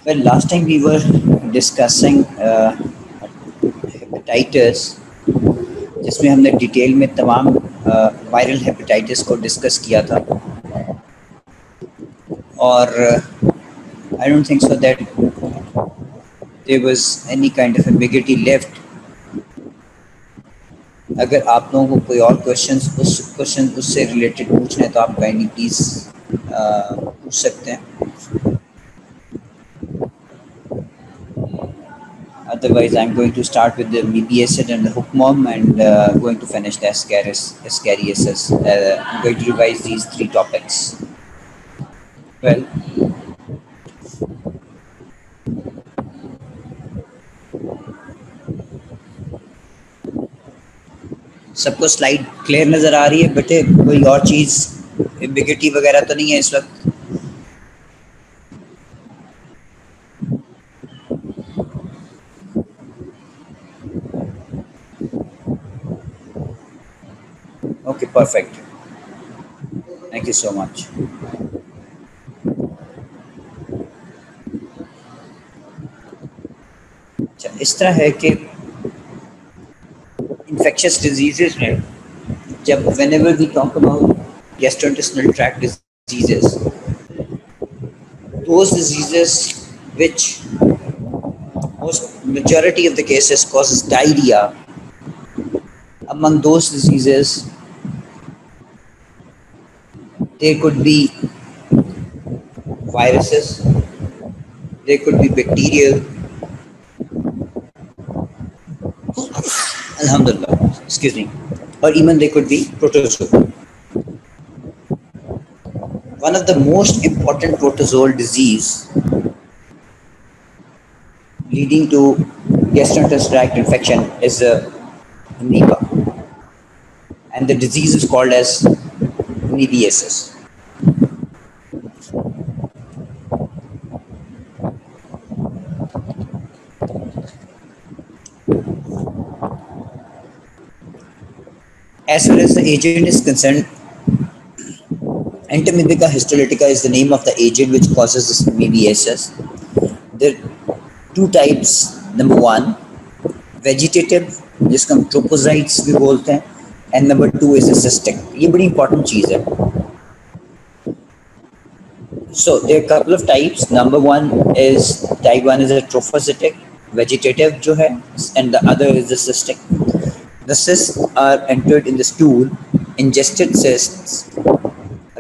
Well, last time we were discussing hepatitis, जिसमें हमने detail में तमाम वायरल हेपेटाइटिस को डिस्कस किया था और I don't think so that there was any kind of ambiguity left. अगर आप लोगों को कोई और क्वेश्चन उससे रिलेटेड पूछना है तो आप काइंडली प्लीज़ पूछ सकते हैं. Otherwise, I'm going to start with the BBSN and the Hookmom and going to finish the Ascariasis. I'm going to revise these three topics. Well, सबको स्लाइड क्लियर नज़र आ रही है बेटे? कोई और चीज़ एम्बिग्युइटी वगैरह तो नहीं है इस वक्त? Okay, perfect, thank you so much. अच्छा, इस तरह है कि infectious diseases में जब whenever we talk about gastrointestinal tract diseases, those diseases which most majority of the cases causes diarrhea, among those diseases there could be viruses, there could be bacterial, alhamdulillah, excuse me, or even they could be protozoal. One of the most important protozoal disease leading to gastrointestinal tract infection is amoeba, and the disease is called as amoebiasis. As far as the agent is concerned, Entamoeba histolytica is the name of the agent which causes this amoebiasis. There are two types. Number one, vegetative, जिसको हम trophozoites भी बोलते हैं, and number two is cystic. ये बड़ी important चीज़ है. So there are a couple of types. Number one is type 1 is a trophozoitic, vegetative जो है, and the other is the cystic. The cysts are entered in the stool. Ingested cysts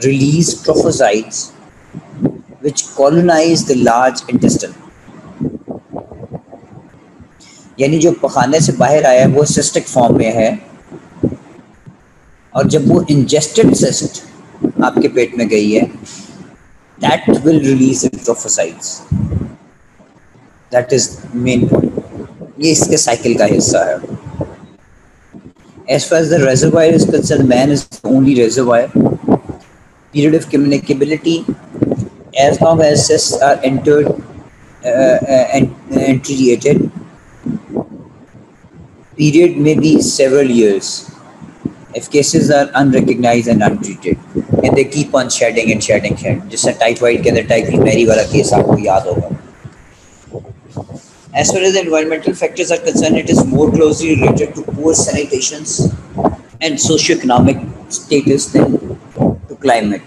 release trophozoites which colonize the large intestine. यानी जो पखाने से बाहर आया वो cystic form में है, और जब वो इंजेस्टेड सिस्ट आपके पेट में गई है, that will release the trophozoites. That is main point. ये इसके साइकिल का हिस्सा है. As far as the reservoir is concerned, man is the only reservoir. Period of communicability, as long as cysts are entered and treated, period may be several years if cases are unrecognized and untreated, and they keep on shedding and shedding. जैसे typhoid के अंदर typhoid Mary वाला case आपको याद होगा. As far as the environmental factors are concerned, it is more closely related to poor sanitation and socio-economic status than to climate.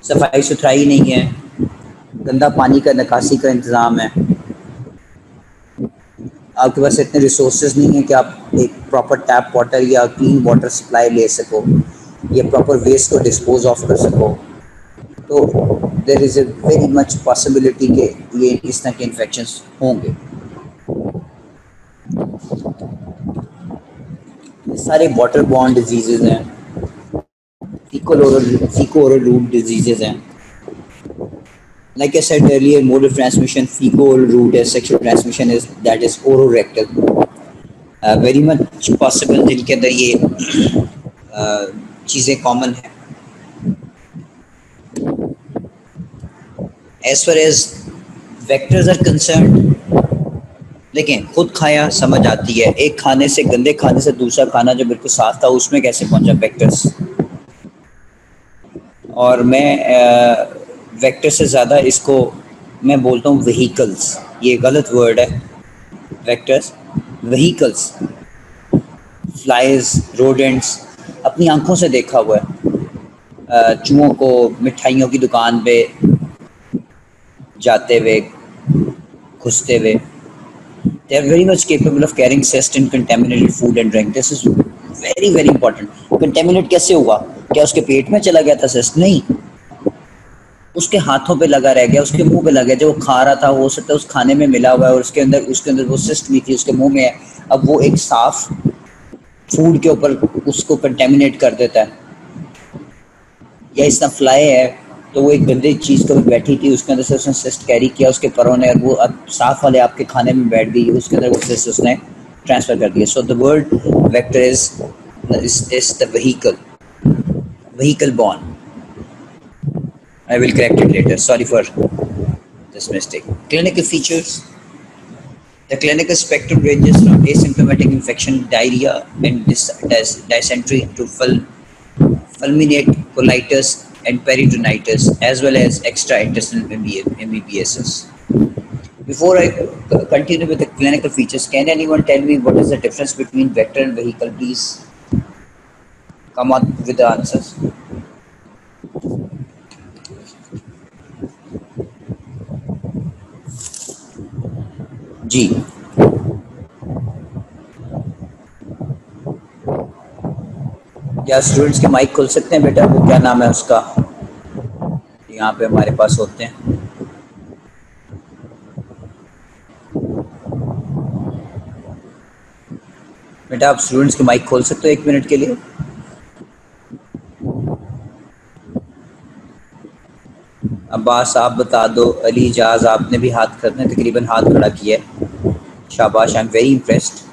सफाई सुथराई नहीं है, गंदा पानी का निकासी का इंतज़ाम है, आपके पास इतने रिसोर्सेज नहीं है कि आप एक प्रॉपर टैप वाटर या क्लीन वाटर सप्लाई ले सको या प्रॉपर वेस्ट को डिस्पोज ऑफ कर सको, तो there is a very much possibility कि ये इस तरह के इन्फेक्शंस होंगे. सारे वाटर बॉर्न डिजीज़ेज हैं, fecal-oral route diseases हैं. Like I said earlier, mode of transmission, fecal route as sexual transmission is that is ororectal. Very much possible जिनके अंदर ये चीज़ें कॉमन हैं. As far as vectors are concerned, देखें, खुद खाया समझ आती है, एक खाने से गंदे खाने से दूसरा खाना जो बिल्कुल साफ था उसमें कैसे पहुंचा वेक्टर्स. और मैं वेक्टर से ज़्यादा इसको मैं बोलता हूँ व्हीकल्स, ये गलत वर्ड है, वेक्टर्स, व्हीकल्स, फ्लाइज, रोडेंट्स, अपनी आंखों से देखा हुआ है चूहों को मिठाइयों की दुकान पे जाते हुए, घुसते हुए। They are very much capable of carrying cyst and contaminated food and drink. This is very very important. Contaminate कैसे हुआ? क्या उसके पेट में चला गया था cyst? नहीं, उसके हाथों पे लगा रह गया, उसके मुंह पे लगा गया, जो वो खा रहा था हो सकता है उस खाने में मिला हुआ है और उसके अंदर वो सिस्ट भी थी, उसके मुंह में है। अब वो एक साफ फूड के ऊपर उसको कंटेमिनेट कर देता है। या इस तरह फ्लाई है तो वो एक गंदी चीज़ के ऊपर बैठी थी, उसके अंदर से उसने सिस्ट कैरी किया उसके परों ने, और वो अब साफ वाले आपके खाने में बैठ गई, उसके अंदर वो सिस्ट उसने ट्रांसफ़र कर दिया। So the word vector is the vehicle born. I will correct it later. Sorry for this mistake. Clinical features. The clinical spectrum ranges from asymptomatic infection, diarrhea, and dysentery to fulminant colitis and peritonitis, as well as extraintestinal amoebiasis. Before I continue with the clinical features, can anyone tell me what is the difference between vector and vehicle? Please come on with the answers. जी, क्या students के mic खोल सकते हैं बेटा? वो क्या नाम है उसका, यहाँ पे हमारे पास होते हैं। बेटा आप स्टूडेंट्स के माइक खोल सकते हो 1 मिनट के लिए? अब्बास आप बता दो, अली जाज आपने भी हाथ करने तकरीबन हाथ खड़ा किया है, शाबाश, I am very impressed.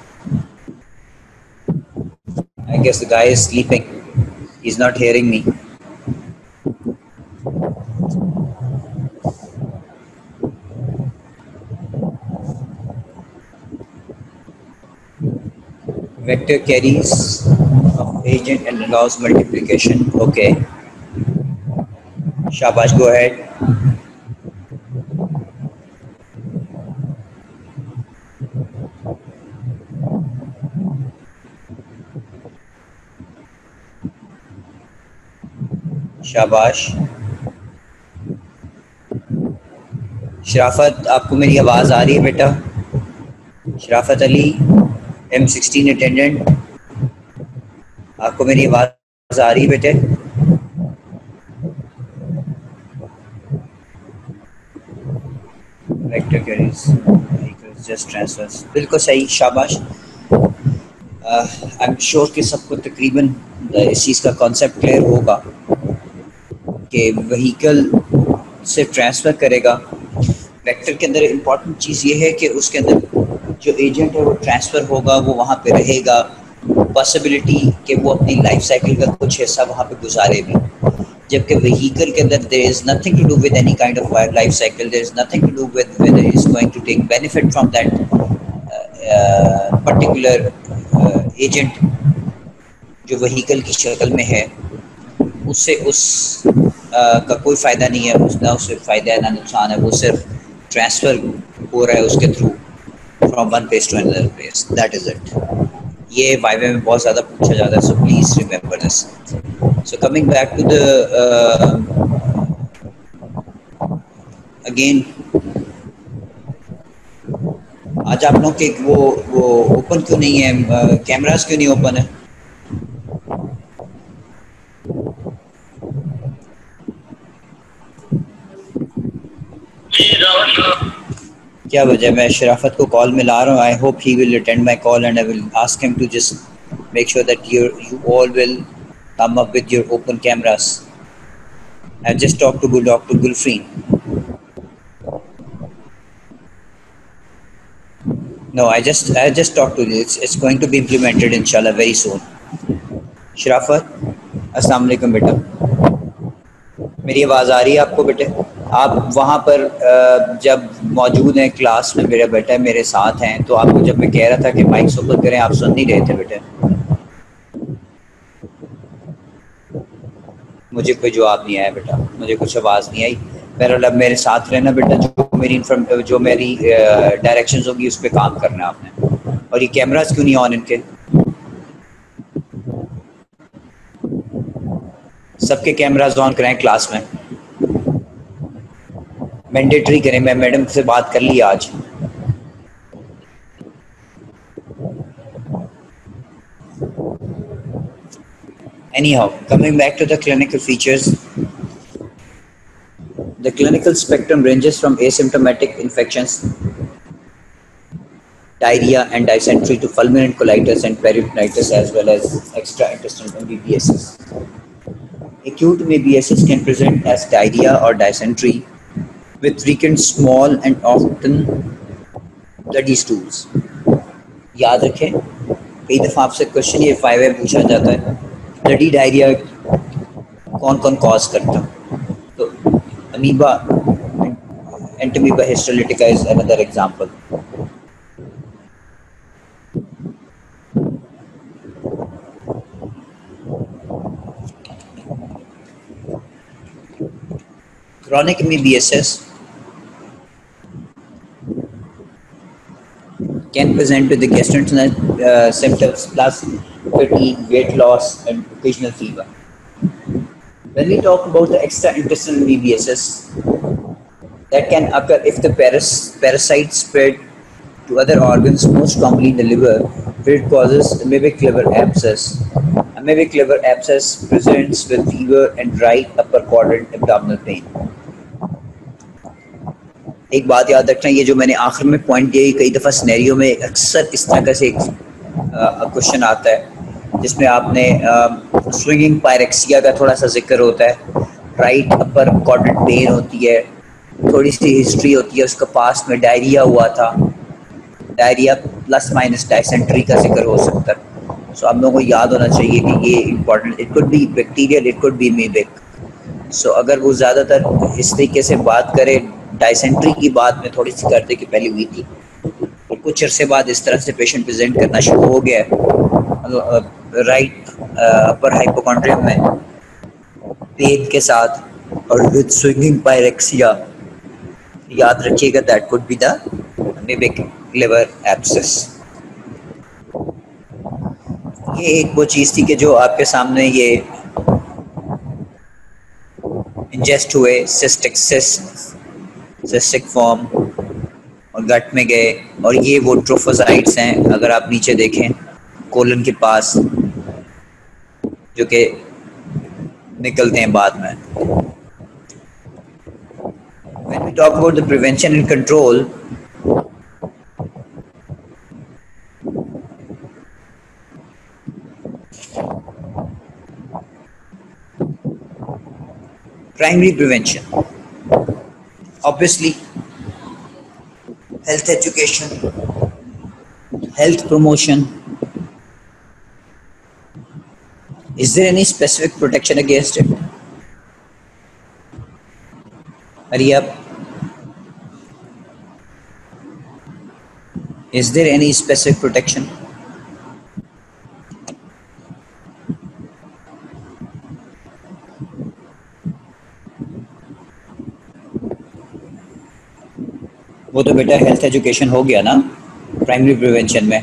I guess the guy is sleeping, he's not hearing me. Vector carries of agent and allows multiplication. Okay, shabash, go ahead. शाबाश। शराफत आपको मेरी आवाज़ आ रही है बेटा? शराफत अली M16 अटेंडेंट, आपको मेरी आवाज़ आ रही है बेटे? वेक्टर कैरीज जस्ट ट्रांसफर्स, बिल्कुल सही, शाबाश। आई एम श्योर कि सबको तकरीबन इस चीज़ का कॉन्सेप्ट क्लियर होगा कि व्हीकल से ट्रांसफ़र करेगा। वेक्टर के अंदर इम्पॉर्टेंट चीज़ ये है कि उसके अंदर जो एजेंट है वो ट्रांसफ़र होगा, वो वहाँ पे रहेगा, पॉसिबिलिटी कि वो अपनी लाइफ साइकिल का कुछ हिस्सा वहाँ पे गुजारे भी। जबकि व्हीकल के अंदर there is nothing to do with any kind of life cycle, there is nothing to do with whether he is going to take benefit from that particular agent जो व्हीकल की शक्ल में है, उससे का कोई फ़ायदा नहीं है, ना उससे फ़ायदा है ना नुकसान है, वो सिर्फ ट्रांसफ़र हो रहा है उसके through from one place to another place, that is it. ये वाइवे में बहुत ज़्यादा पूछा जाता है, so please remember this. So coming back to the again, आज आप लोग के वो ओपन क्यों नहीं है, कैमरास क्यों नहीं ओपन है? क्या वजह? मैं शराफत को कॉल मिला रहा हूँ, I hope he will attend my call and I will ask him to just make sure that you all will come up with your open cameras. I just talked to Dr. Gulfreen. No, I just talked to you. It's going to be implemented inshallah very soon. शराफत, अस्सलाम वालेकुम बेटा, मेरी आवाज़ आ रही है आपको बेटे? आप वहाँ पर जब मौजूद हैं क्लास में, मेरा बेटा मेरे साथ हैं, तो आपको जब मैं कह रहा था कि माइक ओपन करें, आप सुन नहीं रहे थे बेटे? मुझे कोई जवाब नहीं आया बेटा, मुझे कुछ आवाज़ नहीं आई। बहरहाल अब मेरे साथ रहना बेटा, जो जो मेरी डायरेक्शंस होगी उस पर काम करना है आपने। और ये कैमरास क्यों नहीं ऑन इनके? सबके कैमरास ऑन कराएं क्लास में, मैंडेटरी करें। मैं मैडम से बात कर ली आज। Anyhow, coming back to the clinical features, the clinical spectrum ranges from asymptomatic infections, diarrhea and dysentery to fulminant colitis and peritonitis as well as extraintestinal MBBSs. Acute MBBSs can present as diarrhea or dysentery with frequent small and often bloody stools. याद रखें, कई दफ़ा आपसे question ये 5A पूछा जाता है, bloody diarrhoea कौन कौन कॉज करता है? तो amoeba, Entamoeba histolytica is another example. Chronic MBSS can present with the gastrointestinal symptoms plus fatigue, weight loss, and occasional fever. When we talk about the extraintestinal MBSS, that can occur if the parasite spread to other organs, most commonly in the liver, where it causes amoebic liver abscess. Amoebic liver abscess presents with fever and right upper quadrant abdominal pain. एक बात याद रखना, ये जो मैंने आखिर में point दिया, कई दफ़ा सिनेरियो में अक्सर इस तरह से एक क्वेश्चन आता है जिसमें आपने स्विंगिंग पायरेक्सिया का थोड़ा सा जिक्र होता है, राइट अपर क्वाड्रेंट पेन होती है, थोड़ी सी हिस्ट्री होती है, उसका पास में डायरिया हुआ था, डायरिया प्लस माइनस डायसेंट्री का जिक्र हो सकता है. सो आप लोगों को याद होना चाहिए कि ये important, it could be bacterial, it could be amoebic. So अगर वो ज़्यादातर इस तरीके से बात करे, डायसेंट्री की बात में थोड़ी सी करते कि पहले हुई थी, तो कुछ अरसे बाद इस तरह से पेशेंट प्रेजेंट करना शुरू हो गया है राइट अपर हाइपोकॉन्ड्रियम में पेन के साथ और विद स्विंगिंग पायरेक्सिया. याद रखिएगा that could be the amoebic liver abscess. ये एक वो चीज़ थी कि जो आपके सामने ये इंजेस्ट हुए सिस्टिक फॉर्म और गट में गए, और ये वो ट्रोफोसाइट्स हैं, अगर आप नीचे देखें कोलन के पास, जो कि निकलते हैं बाद में. When we talk about the prevention and control, primary prevention, obviously health education, health promotion. Is there any specific protection against it? Hurry up. Is there any specific protection? वो तो बेटा हेल्थ एजुकेशन हो गया ना primary prevention में.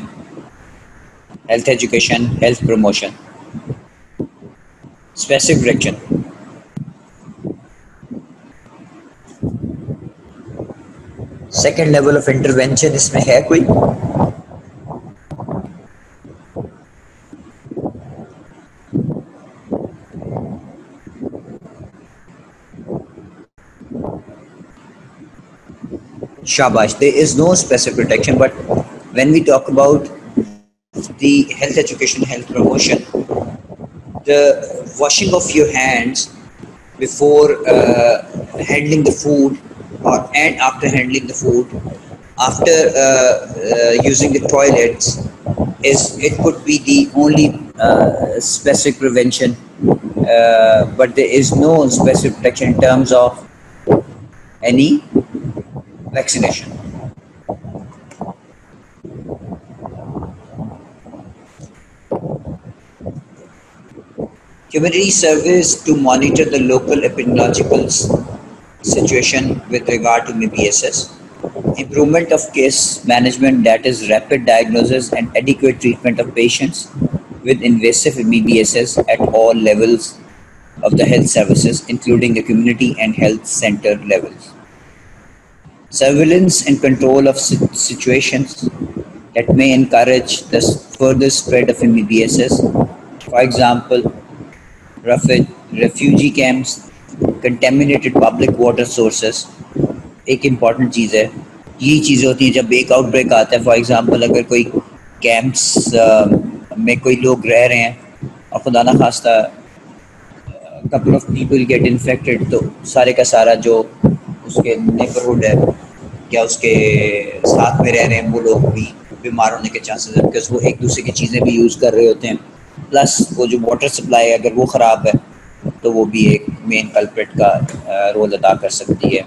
Health education, health promotion, specific protection. Second level of intervention इसमें है कोई? Shabash, there is no specific protection, but when we talk about the health education, health promotion, the washing of your hands before handling the food and after handling the food, after using the toilets, it could be the only specific prevention, but there is no specific protection in terms of any vaccination. Community surveys to monitor the local epidemiologicals situation with regard to MBSS. Improvement of case management, that is rapid diagnosis and adequate treatment of patients with invasive MBSS at all levels of the health services, including the community and health center levels. Surveillance and control of situations that may encourage the further spread of MBSS. For example, refugee camps, contaminated public water sources, एक important चीज़ है। यही चीज़ें होती हैं जब एक outbreak आता है। फॉर एग्जांपल अगर कोई कैंप्स में कोई लोग रह रहे हैं और खुदा ना खास्ता couple of people get infected, तो सारे का सारा जो उसके नेबरहुड है या उसके साथ में रह रहे हैं वो लोग भी बीमार होने के चांसेस है, बिकॉज वो एक दूसरे की चीज़ें भी यूज़ कर रहे होते हैं। प्लस वो जो वाटर सप्लाई है अगर वो ख़राब है तो वो भी एक मेन कल्प्रिट का रोल अदा कर सकती है।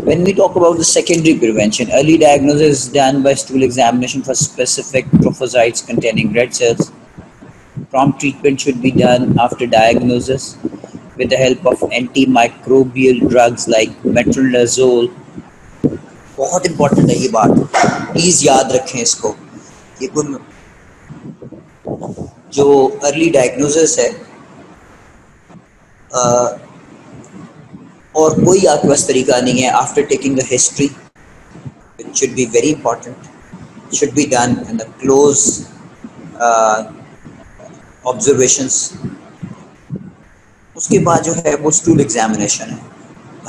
When we talk about the secondary prevention, early diagnosis is done by stool examination for specific trophozoites containing red cells. Prompt treatment should be done after diagnosis with the help of antimicrobial drugs like metronidazole. बहुत important है ये बात, please याद रखें इसको। ये कोई जो अर्ली डायग्नोसिस है और कोई आपके पास तरीका नहीं है, after taking the history it should be very important, should be done in the close observations. उसके बाद जो है वो स्टूल एग्जामिनेशन है।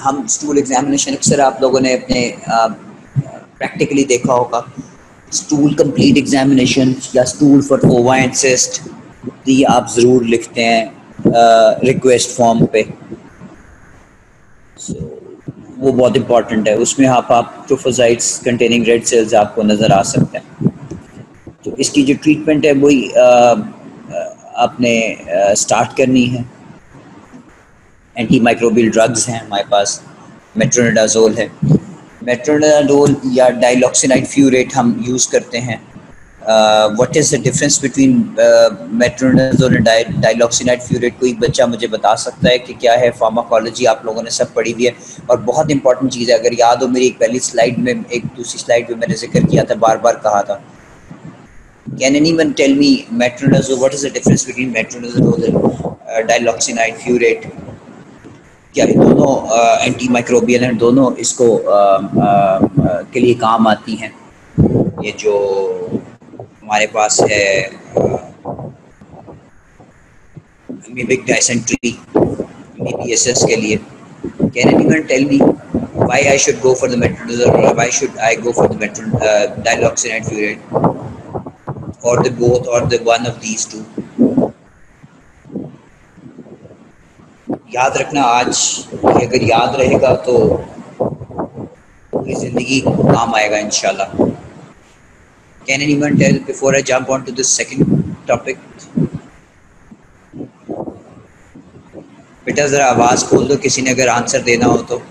हम स्टूल एग्जामिनेशन अक्सर आप लोगों ने अपने प्रैक्टिकली देखा होगा, स्टूल कंप्लीट एग्जामिनेशन या स्टूल फॉर ओवा एंड सिस्ट, ये आप ज़रूर लिखते हैं रिक्वेस्ट फॉर्म पे। So, वो बहुत इंपॉर्टेंट है। उसमें आप ट्रोफोसाइट्स कंटेनिंग रेड सेल्स आपको नज़र आ सकते हैं। तो इसकी जो ट्रीटमेंट है वही आपने स्टार्ट करनी है। एंटी माइक्रोबियल ड्रग्स हैं हमारे पास, मेट्रोनिडाजोल है, मेट्रोनिडाजोल या डाइलॉक्सिनाइड फ्यूरेट हम यूज़ करते हैं। What is the difference between metronidazole and diloxanide furoate? कोई बच्चा मुझे बता सकता है कि क्या है? फार्माकोलॉजी आप लोगों ने सब पढ़ी हुई है और बहुत इंपॉर्टेंट चीज़ है। अगर याद हो मेरी एक पहली स्लाइड में, एक दूसरी स्लाइड में मैंने जिक्र किया था, बार बार कहा था। Can anyone tell me metronidazole? What is the difference between metronidazole and diloxinide furet? क्या ये दोनों एंटी माइक्रोबियल हैं, दोनों इसको के लिए काम आती हैं? ये जो हमारे पास है amoebic dysentery MBSS के लिए। Can anyone tell me why I should go for the metronidazole or why should I go for the diloxinide furet? Or the both or the one of these two? याद रखना, आज अगर याद रहेगा तो पूरी जिंदगी काम आएगा इंशाल्लाह। Can anyone tell before I jump on to the second topic? बेटा जरा आवाज खोल दो किसी ने अगर आंसर देना हो तो।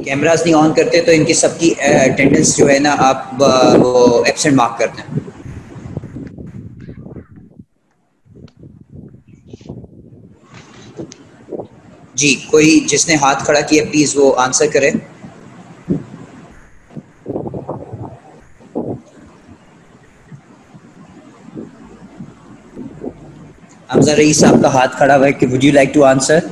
कैमरास नहीं ऑन करते तो इनकी सबकी अटेंडेंस जो है ना आप वो एब्सेंट मार्क करते हैं। जी, कोई जिसने हाथ खड़ा किया प्लीज वो आंसर करे। हमजा रईस साहब का हाथ खड़ा हुआ है कि would you like to answer?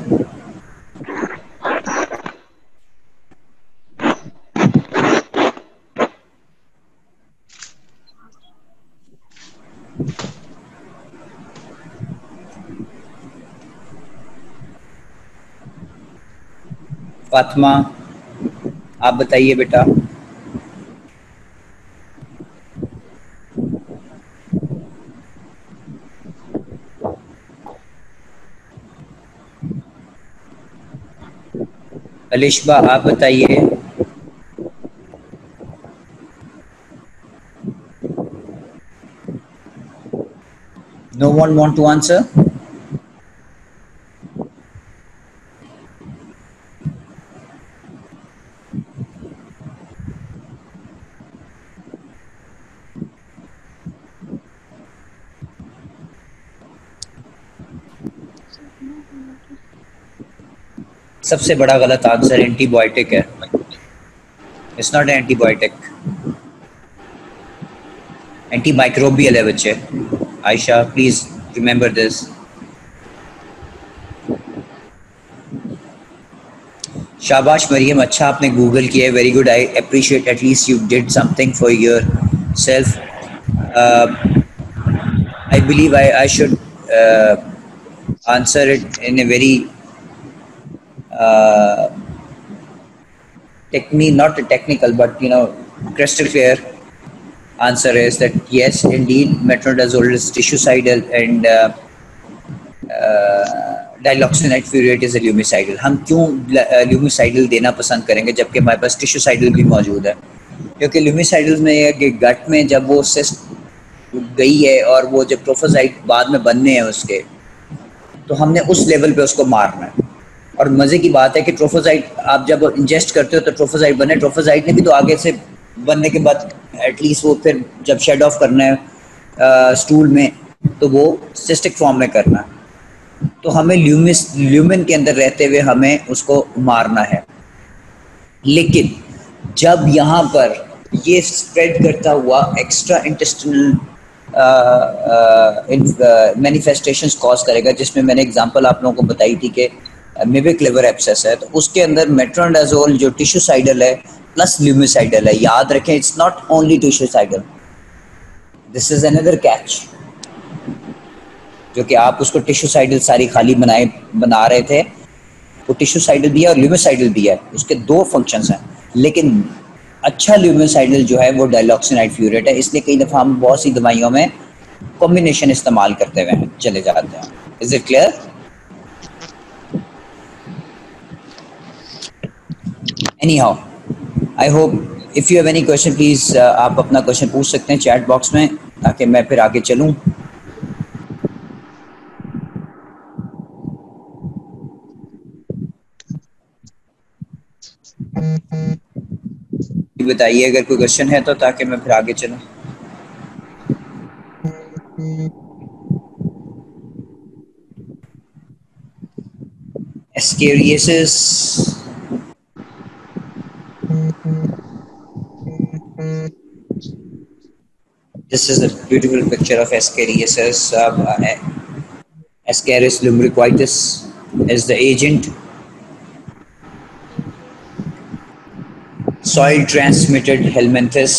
Fatima आप बताइए बेटा। अलिशबा आप बताइए। No one want to answer? सबसे बड़ा गलत आंसर एंटीबायोटिक है. इट्स नॉट एंटीबायोटिक, एंटीमाइक्रोबियल है बच्चे. Ayesha please remember this. शाबाश मरियम, अच्छा आपने गूगल किया है, very good. I appreciate at least you did something for your self. I believe I should answer it in a very not a technical but crystal clear answer is that yes, indeed, metronidazole is tissue-cidal and diloxanide furoate is lumicidal. हम क्यों ल्यूमिसाइडल देना पसंद करेंगे जबकि हमारे पास टिश्यूसाइडल भी मौजूद है? क्योंकि ल्यूमिसाइडल में यह कि गट में जब वो सिस्ट गई है और वो जब ट्रोफोसाइट बाद में बनने हैं उसके, तो हमने उस लेवल पे उसको मारना है. और मज़े की बात है कि ट्रोफोसाइट आप जब इंजेस्ट करते हो तो ट्रोफोसाइट बने, ट्रोफोसाइट ने भी तो आगे से बनने के बाद एटलीस्ट वो फिर जब शेड ऑफ करना है स्टूल में तो वो सिस्टिक फॉर्म में करना है. तो हमें ल्यूमिन के अंदर रहते हुए हमें उसको मारना है. लेकिन जब यहाँ पर ये स्प्रेड करता हुआ एक्स्ट्रा इंटेस्टिनल मैनिफेस्टेशंस कॉज करेगा, जिसमें मैंने एग्जांपल आप लोगों को बताई थी कि मिबिक लिवर एब्सेस है, तो उसके अंदर मेट्रोनिडाजोल जो टिश्यूसाइडल है प्लस ल्यूमिसाइडल है. याद रखें, it's not only tissuecidal, this is another catch, जो कि आप उसको टिश्यूसाइडल सारी खाली बना रहे थे. वो टिश्यूसाइडल भी है और ल्यूमिसाइडल भी है, उसके दो फंक्शंस हैं. लेकिन अच्छा ल्यूमिसाइडल जो है वो डाइलॉक्सिनाइड फ्यूरेट है. इसलिए कई दफ़ा हम बहुत सी दवाइयों में कॉम्बिनेशन इस्तेमाल करते हुए चले जाते हैं. Is it clear? Any how, I hope if you have any question please आप अपना क्वेश्चन पूछ सकते हैं चैट बॉक्स में, ताकि मैं फिर आगे चलूँ. बताइए अगर कोई क्वेश्चन है तो, ताकि मैं फिर आगे चलूं. Ascariasis, this is a beautiful picture of ascariasis. Ascaris lumbricoides is the agent. Soil transmitted helminthes.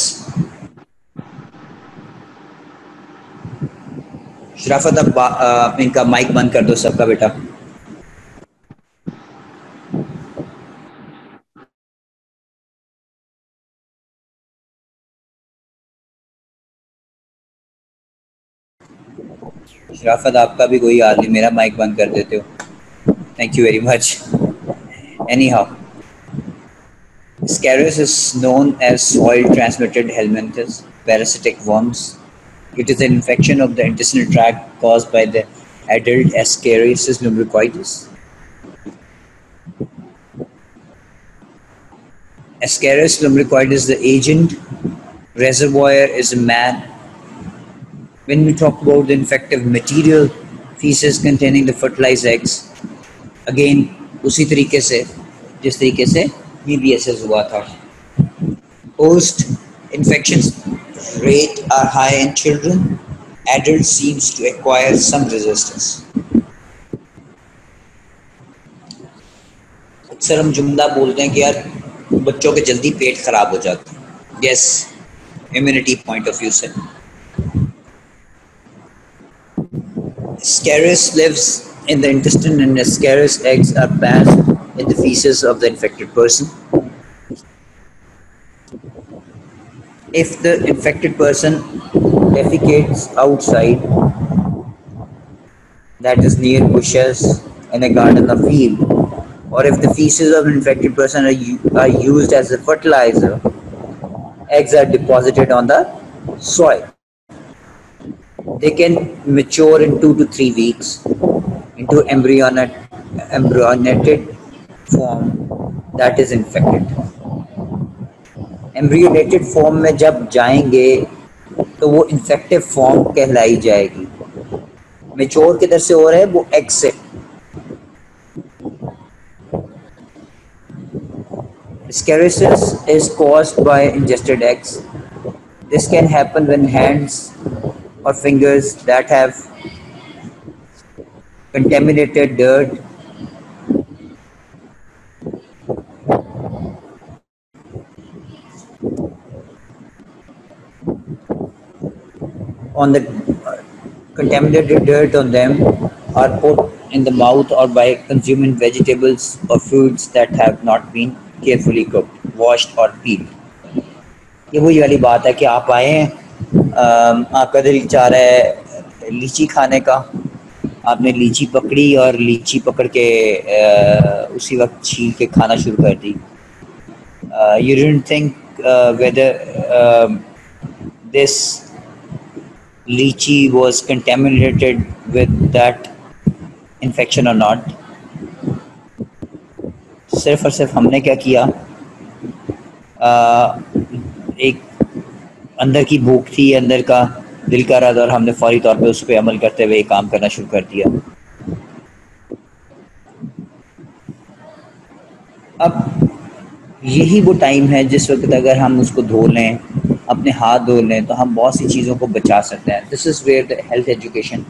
शराफत, अब इनका माइक बंद कर दो सबका बेटा. शराफत, आपका भी कोई हाल नहीं, मेरा माइक बंद कर देते हो. Thank you very much. Any how, Ascaris is known as soil-transmitted helminthes, parasitic worms. It is an infection of the intestinal tract caused by the adult Ascariasis lumbricoides. Ascaris lumbricoides is the agent. Reservoir is a man. When we talk about the infective material, feces containing the fertilized eggs, again उसी तरीके से जिस तरीके से BBSS हुआ था. Post infection rate are high in children. Adults seems to acquire some resistance. अक्सर हम जुमला बोलते हैं कि यार बच्चों के जल्दी पेट खराब हो जाता है. Yes, immunity point of view से. Ascaris lives in the intestine and Ascaris eggs are passed in the feces of the infected person. If the infected person defecates outside, that is near bushes in a garden or field, or if the feces of an infected person are used as a fertilizer, eggs are deposited on the soil. They can mature in 2 to 3 weeks into embryonated form that is infected. Embryonated form में जब जाएंगे तो वो infective form कहलाई जाएगी. Mature किधर से हो रहा है? वो एग से. Sclerosis is caused by ingested eggs. This can happen when hands or fingers that have contaminated dirt on the contaminated dirt on them are put in the mouth or by consuming vegetables or fruits that have not been carefully cooked, washed or peeled. ये वही वाली बात है कि आप आए हैं, आपका दिल चाह रहा है लीची खाने का, आपने लीची पकड़ी और लीची पकड़ के उसी वक्त छील के खाना शुरू कर दी. You didn't think whether this lychee was contaminated with that infection or not. सिर्फ और सिर्फ हमने क्या किया, एक अंदर की भूख थी, अंदर का दिल का रहा और हमने फौरी तौर पे उस पर अमल करते हुए काम करना शुरू कर दिया. अब यही वो टाइम है जिस वक्त अगर हम उसको धो लें, अपने हाथ धो लें, तो हम बहुत सी चीज़ों को बचा सकते हैं. This is where the health education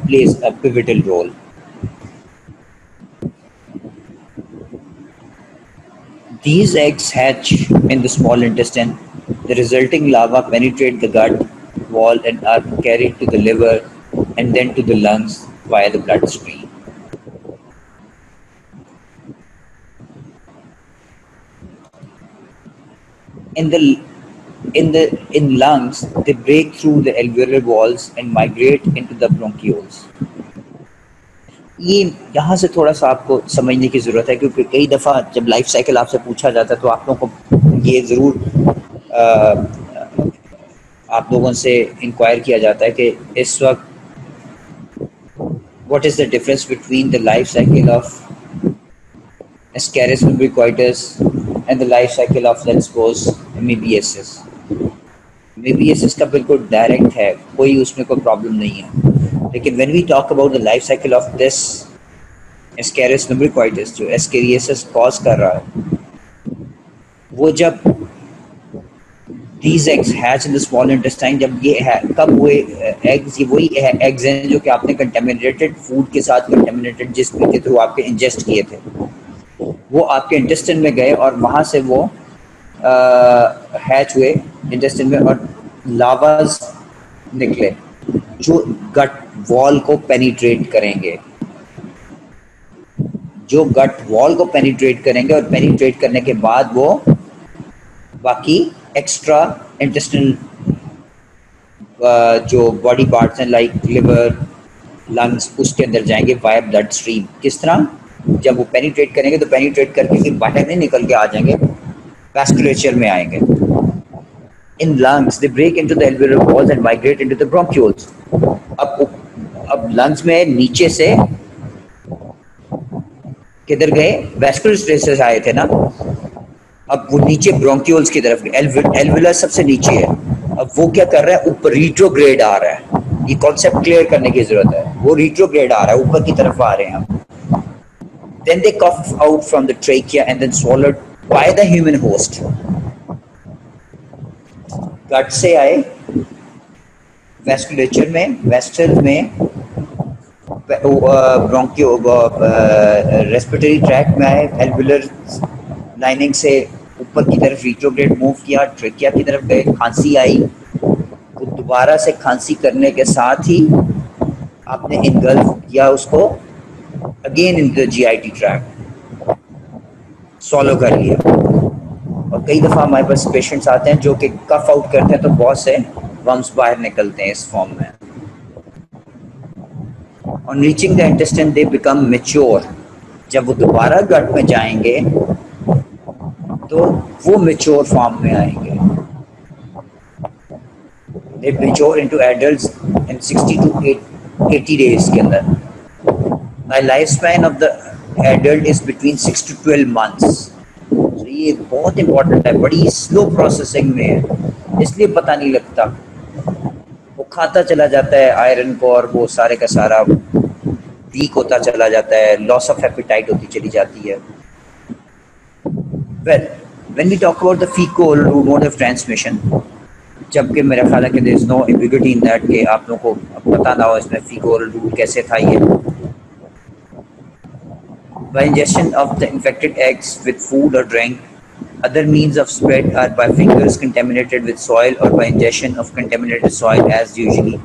plays a pivotal role. These eggs hatch in the small intestine. The resulting larvae penetrate the gut wall and are carried to the liver and then to the lungs via the bloodstream. In lungs, they break through the alveolar walls and migrate into the bronchioles. ये यहाँ से थोड़ा सा आपको समझने की ज़रूरत है, क्योंकि कई दफ़ा जब लाइफ साइकिल आपसे पूछा जाता है तो आप लोगों को ये ज़रूर आप लोगों से इंक्वायर किया जाता है कि इस वक्त what is the difference between the life cycle of Ascaris lumbricoides and the life cycle of, let's suppose, Amoebiasis. Amoebiasis का बिल्कुल डायरेक्ट है, कोई उसमें कोई प्रॉब्लम नहीं है. लेकिन when we talk about the life cycle of this Ascaris lumbricoides जो Ascariasis कॉज कर रहा है, वो जब these eggs hatch in the small intestine, जब ये है कब हुए eggs, ये वही eggs हैं जो कि आपने contaminated food के साथ contaminated जिस्म के थ्रू आपके ingest किए थे, वो आपके इंटेस्टाइन में गए और वहाँ से वो हैच हुए इंटेस्टाइन में और लावाज निकले जो गट वॉल को पेनिट्रेट करेंगे, जो गट वॉल को पेनिट्रेट करेंगे और पेनिट्रेट करने के बाद वो बाकी एक्स्ट्रा इंटेस्टाइनल जो बॉडी पार्ट्स हैं लाइक लिवर, लंग्स, उसके अंदर जाएंगे वाया ब्लड स्ट्रीम. किस तरह, जब वो पेनिट्रेट करेंगे तो पेनिट्रेट करके फिर बाहर नहीं निकल के आ जाएंगे, वैस्कुलेचर में आएंगे. In lungs they break into the alveolar walls and migrate into the bronchioles. अब लंग्स में नीचे से किधर गए, वैस्कुलर स्पेसेस आए थे ना, अब वो नीचे ब्रोंकियोल्स की तरफ, एल्वेओलर सबसे नीचे है, अब वो क्या कर रहा है, ऊपर रिट्रोग्रेड आ रहा है. ये कॉन्सेप्ट क्लियर करने की जरूरत है, वो रिट्रोग्रेड आ रहा है, ऊपर की तरफ आ रहे हैं. Then they cough out from the trachea and then swallowed by the human host. गट से आए वैस्कुलेचर में, वेस्टल में, ब्रोंकियो रेस्पिरेटरी ट्रैक्ट में आए, एल्वेओलर लाइनिंग से ऊपर की तरफ रिट्रोग्रेड मूव किया, ट्रेकिया की तरफ गए, खांसी आई, तो दोबारा से खांसी करने के साथ ही आपने इनगल्फ किया उसको again in the GIT tract, सॉलो कर लिया. और कई दफ़ा हमारे पास पेशेंट्स आते हैं जो कि कफ आउट करते हैं तो बहुत से वर्म्स बाहर निकलते हैं इस फॉर्म में. On reaching the intestine they become mature. जब वो दोबारा गट में जाएंगे तो वो मैच्योर फॉर्म में आएंगे. They mature into adults in 60 to 80 days के अंदर. The lifespan of the adult is between 6 to 12 months. So ये बहुत इम्पोर्टेंट है, बड़ी स्लो प्रोसेसिंग में है, इसलिए पता नहीं लगता. वो खाता चला जाता है आयरन को और वो सारे का सारा वीक होता चला जाता है, लॉस ऑफ एपेटाइट होती चली जाती है. Well, when we talk about the fecal mode of transmission, जबकि मेरा ख्याल है कि there is no ambiguity in that कि आप लोगों को पता ना हो इसमें fecal route कैसे था ये. By ingestion of the infected eggs with food or drink, other means of spread are by fingers contaminated with soil or by ingestion of contaminated soil, as usually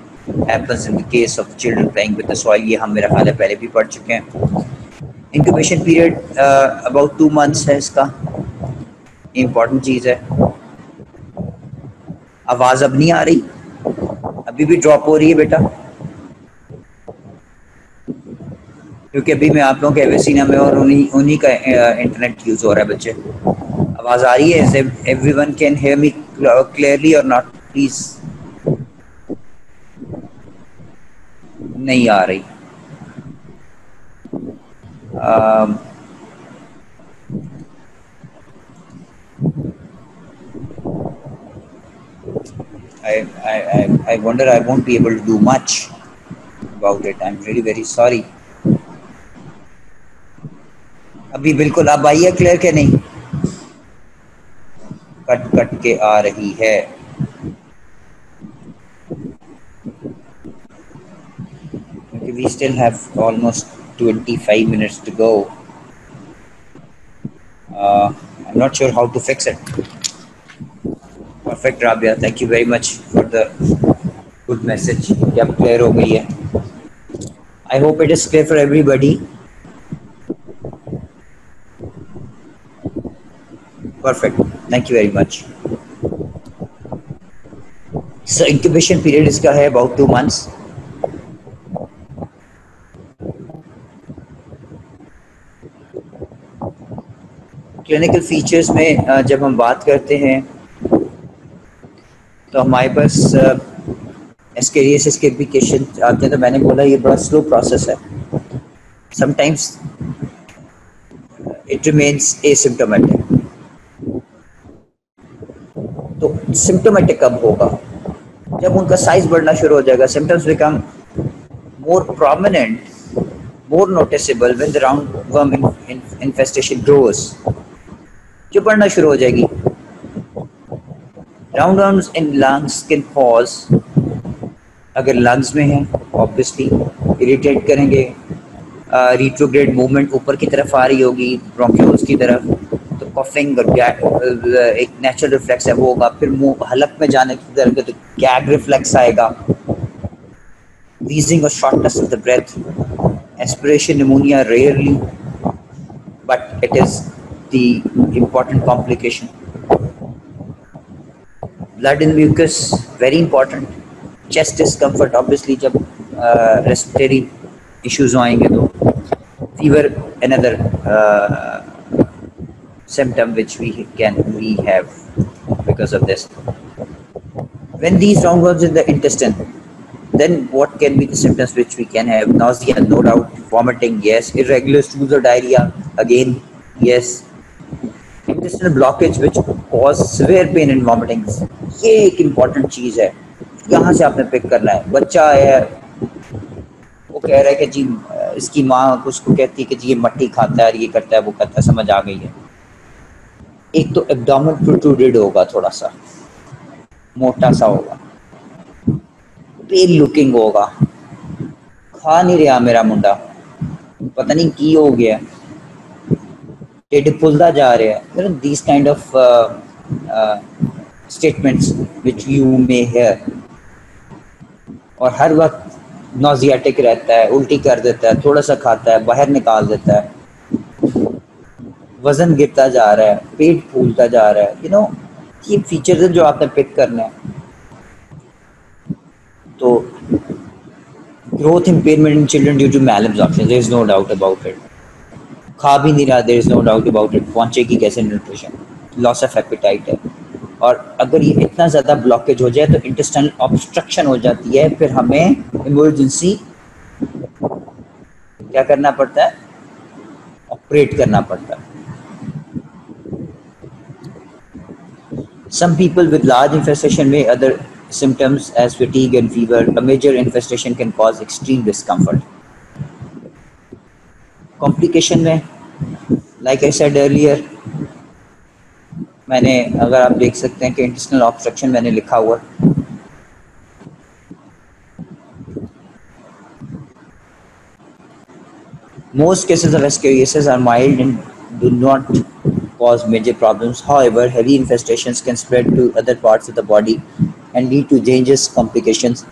happens in the case of children playing with the soil. ये हम मेरा ख्याल है पहले भी पढ़ चुके हैं. Incubation period about 2 months है इसका. इम्पॉर्टेंट चीज़ है. आवाज़ अब नहीं आ रही, अभी भी ड्रॉप हो रही है बेटा, क्योंकि अभी मैं आप लोगों के एवेसीना में और उन्हीं का इंटरनेट यूज़ हो रहा है. बच्चे आवाज़ आ रही है? Everyone can hear me clearly और नॉट? प्लीज़. नहीं आ रही. I wonder I won't be able to do much about it. I'm really very sorry. अभी बिल्कुल अब आई है क्लियर के नहीं? कट कट के आ रही है. Okay, we still have almost 25 minutes to go. I'm not sure how to fix it. Perfect, Rabia. Thank you very much for the good message. कि अब clear हो गई है. I hope it is clear for everybody. Perfect. Thank you very much. So incubation period इसका है about 2 months. Clinical features में जब हम बात करते हैं तो हमारे पास एस्केरियोसिस के एप्लीकेशन आते हैं. तो मैंने बोला ये बड़ा स्लो प्रोसेस है. Sometimes it remains asymptomatic. तो सिम्प्टोमेटिक कब होगा? जब उनका साइज बढ़ना शुरू हो जाएगा. Symptoms become more prominent, more noticeable when the roundworm infestation grows. जो बढ़ना शुरू हो जाएगी. Roundworms in lungs can cause, अगर lungs में है obviously irritate करेंगे. retrograde movement ऊपर की तरफ आ रही होगी bronchioles की तरफ, तो coughing और एक natural reflex है वो होगा. फिर मुंह हलक में जाने की तरफ तो gag reflex आएगा. wheezing or shortness of the breath, aspiration pneumonia rarely, but it is the important complication. Blood in mucus, very important. Chest discomfort, obviously जब respiratory issues आएंगे तो. Fever, another symptom which we have because of this. When these roundworms in the intestine, then what can be the symptoms which we can have? Nausea, no doubt. Vomiting, yes. Irregular stools or diarrhea, again, yes. Intestinal blockage which cause severe pain and vomiting. ये एक important चीज है. यहाँ से आपने pick करना है. बच्चा है वो कह रहा है कि जी इसकी माँ उसको कहती है कि जी ये मट्टी खाता है, ये करता है, वो करता है. समझ आ गई है. एक तो एब्डोमेन प्रोट्रूडेड होगा, थोड़ा सा मोटा सा होगा, पेल लुकिंग होगा, खा नहीं रहा मेरा मुंडा, पता नहीं की हो गया, टेढ़े फुलता जा रहा है. You know, these kind of statements which you may hear. और हर वक्त नॉजियाटिक रहता है, उल्टी कर देता है, थोड़ा सा खाता है, बाहर निकाल देता है, वजन गिरता जा रहा है, पेट फूलता जा रहा है. You know, ये फीचर्स हैं जो आपने पिक करने हैं. तो growth impairment in children due to malabsorption, there is no doubt about it. खा भी नहीं रहा, there is no doubt about it. पहुंचेगी कैसे न्यूट्रिशन? लॉस ऑफ एपेटाइट है. और अगर ये इतना ज़्यादा ब्लॉकेज हो जाए तो इंटेस्टाइनल ऑब्स्ट्रक्शन हो जाती है. फिर हमें इमरजेंसी क्या करना पड़ता है? ऑपरेट करना पड़ता है. Some people with large infestation may other symptoms as fatigue and fever. A major infestation can cause extreme discomfort. Complication में, like I said earlier, मैंने, अगर आप देख सकते हैं कि इंटेस्टिनल ऑब्स्ट्रक्शन मैंने लिखा हुआ, most cases of ascariasis are mild and do not cause major problems. However, heavy infestations can spread to other parts of the body and lead to dangerous complications.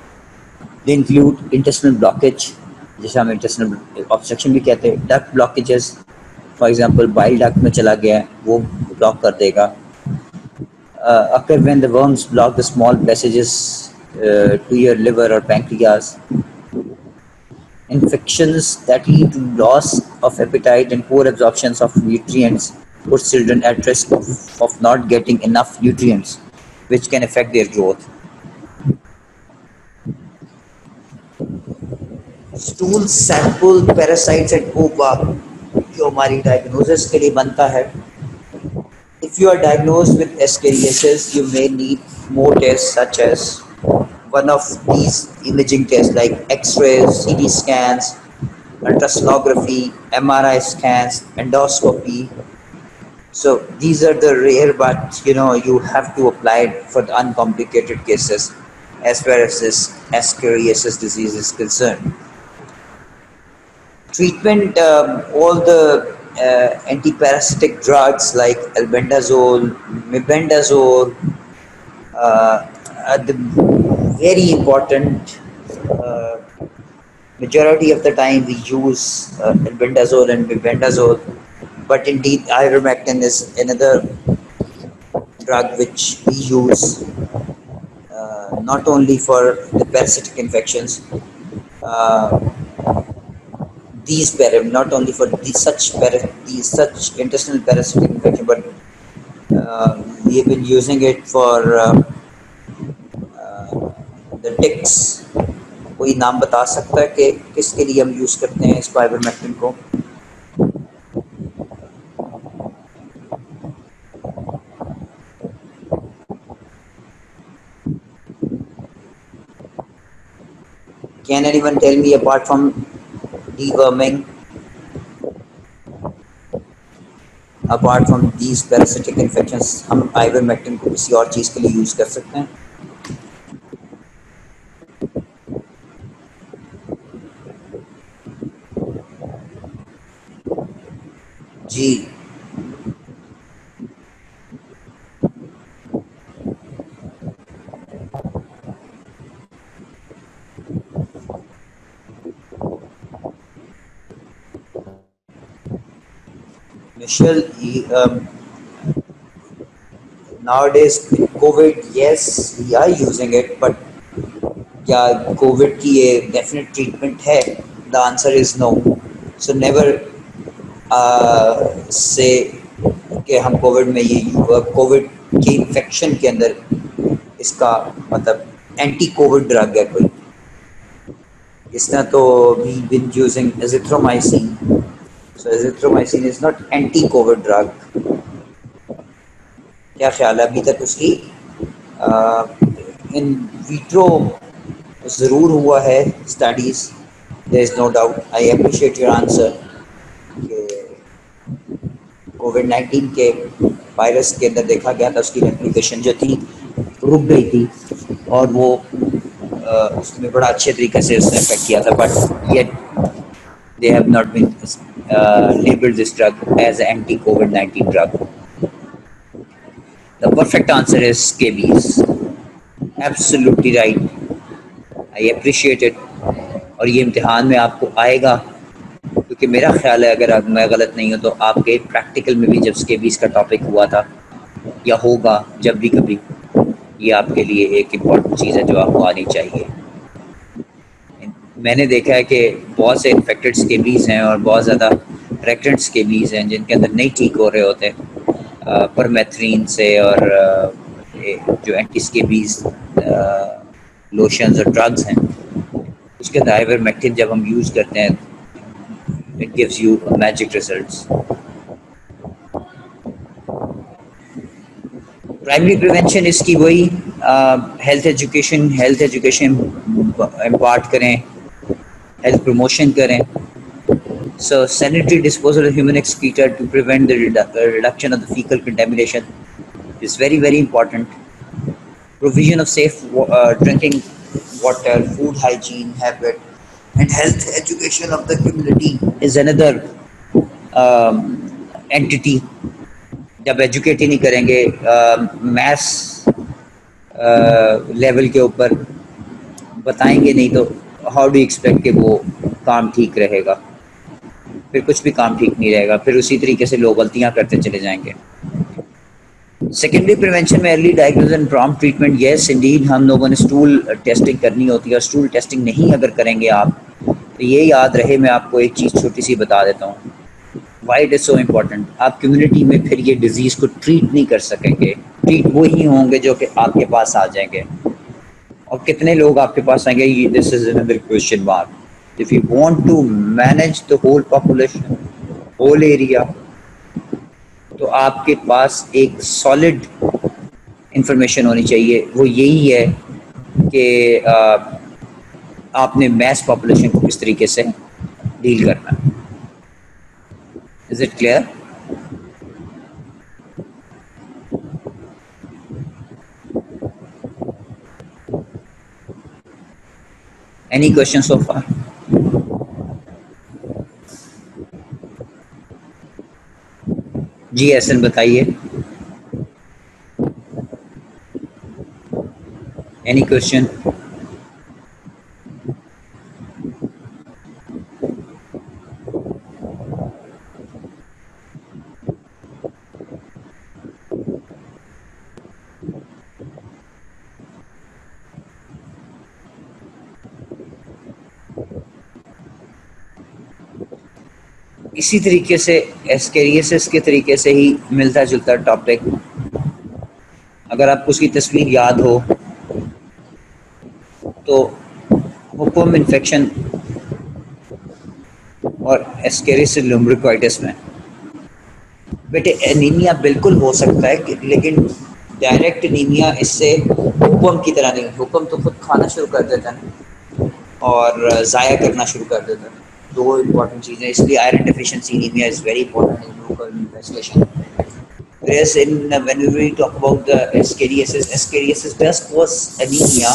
They include intestinal blockage, जिसे हम intestinal obstruction भी कहते हैं, duct blockages, for example bile duct में चला गया है वो block कर देगा, occur when the worms block the small passages to your liver or pancreas. Infections that lead to loss of appetite and poor absorptions of nutrients put children at risk of not getting enough nutrients, which can affect their growth. Stool sample parasites and pupa जो हमारी diagnosis के लिए बनता है. If you are diagnosed with ascariasis, you may need more tests such as one of these imaging tests like X-rays, CT scans, ultrasonography, MRI scans, endoscopy. So these are the rare, but you have to apply it for the uncomplicated cases as far as this ascariasis disease is concerned. Treatment, all the antiparasitic drugs like albendazole, mebendazole, the very important. Majority of the time we use albendazole and mebendazole, but indeed ivermectin is another drug which we use not only for the parasitic infections, not only for such intestinal parasitic infection, but we have been using it for the ticks. कोई नाम बता सकता है कि किसके लिए हम use करते हैं इस ivermectin को? Can anyone tell me, apart from deworming, apart from these parasitic infections, हम ivermectin को किसी और चीज के लिए यूज कर सकते हैं? जी, Michelle, nowadays COVID, yes, we are using it, but क्या COVID की ये definite treatment है? The answer is no. So never say कि हम कोविड में ये कोविड के इन्फेक्शन के अंदर इसका मतलब एंटी कोविड ड्रग है कोई. इसने तो we been using azithromycin. So azithromycin is not anti COVID drug. क्या ख्याल है अभी तक उसकी इन विट्रो ज़रूर हुआ है studies. There is no doubt. I appreciate your answer. कोविड-19 के वायरस के अंदर देखा गया था उसकी रेप्लिकेशन जो थी रुक गई थी और वो उसमें बड़ा अच्छे तरीके से उसने इफेक्ट किया था. But yet they have not been labelled this drug as anti कोविड-19 drug. The perfect answer is scabies. Absolutely right. I appreciate it. और ये इम्तिहान में आपको आएगा क्योंकि मेरा ख्याल है अगर मैं गलत नहीं हूँ तो आपके प्रैक्टिकल में भी जब स्केबीज का टॉपिक हुआ था या होगा जब भी कभी, ये आपके लिए एक इम्पॉर्टेंट चीज़ है जो आपको आनी चाहिए. मैंने देखा है कि बहुत से इन्फेक्टेड स्केबीज हैं और बहुत ज़्यादा रेक्टेंट स्केबीज हैं जिनके अंदर नहीं ठीक हो रहे होते परमेथ्रीन से, और जो एंटी स्केबीज लोशंस और ड्रग्स हैं उसके अंदर आइवरमेक्टिन जब हम यूज़ करते हैं it gives you magic results. Primary prevention इसकी वही health education impart करें, health promotion करें. So sanitary disposal of human excreta to prevent the reduction of the fecal contamination. is very, very important. Provision of safe drinking water, food hygiene habit, and health education of the community is another entity. जब educate ही नहीं करेंगे maths level के ऊपर बताएंगे नहीं तो how do expect कि वो काम ठीक रहेगा? फिर कुछ भी काम ठीक नहीं रहेगा, फिर उसी तरीके से लोग गलतियां करते चले जाएंगे। सेकेंडरी प्रिवेंशन में early diagnosis and prompt treatment, yes Indeed हम लोगों ने स्टूल टेस्टिंग करनी होती है, और स्टूल टेस्टिंग नहीं अगर करेंगे आप तो ये याद रहे, मैं आपको एक चीज़ छोटी सी बता देता हूँ, why it is so important. आप कम्युनिटी में फिर ये डिजीज़ को ट्रीट नहीं कर सकेंगे, ट्रीट वही होंगे जो कि आपके पास आ जाएंगे, और कितने लोग आपके पास आएंगे, this is another question mark. If you want to manage the whole population, whole area, तो आपके पास एक सॉलिड इंफॉर्मेशन होनी चाहिए, वो यही है कि आपने मैस पॉपुलेशन को किस तरीके से डील करना है। Is it clear? Any question so far? जी एहसन बताइए, एनी क्वेश्चन? इसी तरीके से एस्केरियोसिस के तरीके से ही मिलता जुलता टॉपिक, अगर आपको उसकी तस्वीर याद हो तो हुक्म इन्फेक्शन और एस्केरियोसिस लुम्ब्रिकोइटिस में बेटे एनीमिया बिल्कुल हो सकता है, लेकिन डायरेक्ट एनीमिया इससे हुक्म की तरह नहीं। हुक्म तो खुद खाना शुरू कर देता है और ज़ाया करना शुरू कर देता है, दो इम्पॉर्टेंट चीज़ें, इसलिए iron deficiency anaemia is very important in local investigation. Whereas when we talk about the ascariasis does cause anemia,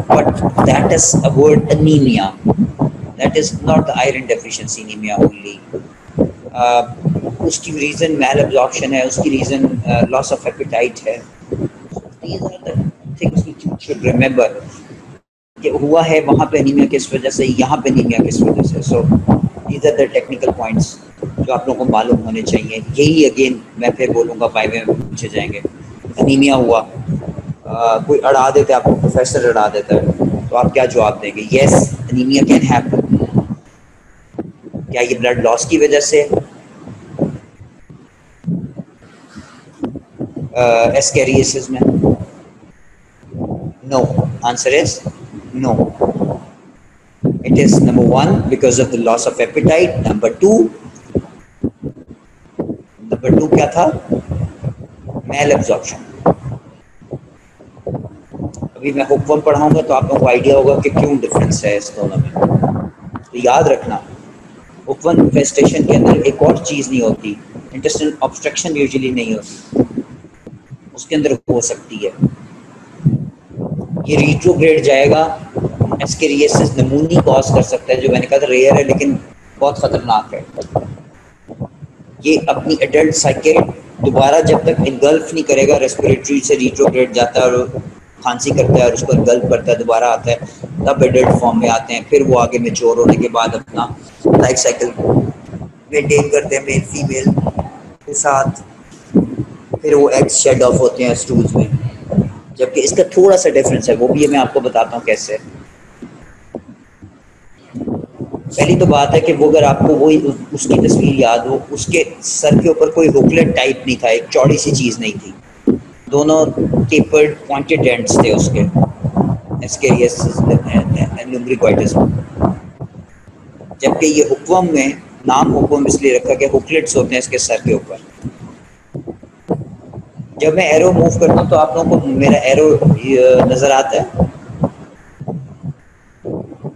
but that is a word anemia. That is not the iron deficiency anemia only. उसकी reason मैल absorption है, उसकी reason loss of appetite है। These are the things which you should remember कि हुआ है वहाँ पे anaemia किस वजह से, यहाँ पे एनीमिया किस वजह से। सो these are the technical points जो आप लोगों को मालूम होने चाहिए। यही अगेन मैं फिर बोलूँगा, वाइवे में पूछे जाएंगे, एनीमिया हुआ, कोई अड़ा देता है आपको, प्रोफेसर अड़ा देता है, तो आप क्या जवाब देंगे? Yes anaemia can happen. क्या ये ब्लड लॉस की वजह से एस्केरियोसिस में? No, answer is no. It is number one because of the loss of appetite. Number two क्या था? malabsorption. अभी मैं हुक्म पढ़ाऊंगा तो आप लोगों को आइडिया होगा कि क्यों डिफरेंस है इस दोनों में। तो याद रखना, हुक्म इन्फेस्टेशन के अंदर एक और चीज़ नहीं होती, इंटेस्टाइनल ऑब्स्ट्रक्शन यूजुअली नहीं होती, उसके अंदर हो सकती है ये रिट्रोग्रेड जाएगा, एस्केरियोसिस नमूनी कॉज कर सकता है, जो मैंने कहा था रेयर है लेकिन बहुत खतरनाक है। ये अपनी एडल्ट साइकिल दोबारा जब तक इनगल्फ नहीं करेगा, रेस्पिरेटरी से रिट्रोग्रेड जाता है और खांसी करता है और उसको इनगल्फ करता है, दोबारा आता है, तब एडल्ट फॉर्म में आते हैं। फिर वो आगे मैच्योर होने के बाद अपना लाइफ साइकिल मेंटेन करते हैं मेल फीमेल के साथ, फिर वो एग्स शेड ऑफ होते हैं स्टूल्स में। जबकि इसका थोड़ा सा डिफरेंस है, वो भी मैं आपको बताता हूँ कैसे। पहली तो बात है कि वो अगर आपको वही उसकी तस्वीर याद हो, उसके सर के ऊपर कोई हुकलेट टाइप नहीं था, एक चौड़ी सी चीज़ नहीं थी, दोनों टेपर्ड पॉइंटेड एंड्स थे उसके एस्केरियोसिस लुम्ब्रिकोइटिस में। जबकि ये हुक्म में नाम हुक्म इसलिए रखा कि हुकलेट्स होते हैं इसके सर के ऊपर। जब मैं एरो मूव करता हूँ तो आप लोगों को मेरा एरो नज़र आता है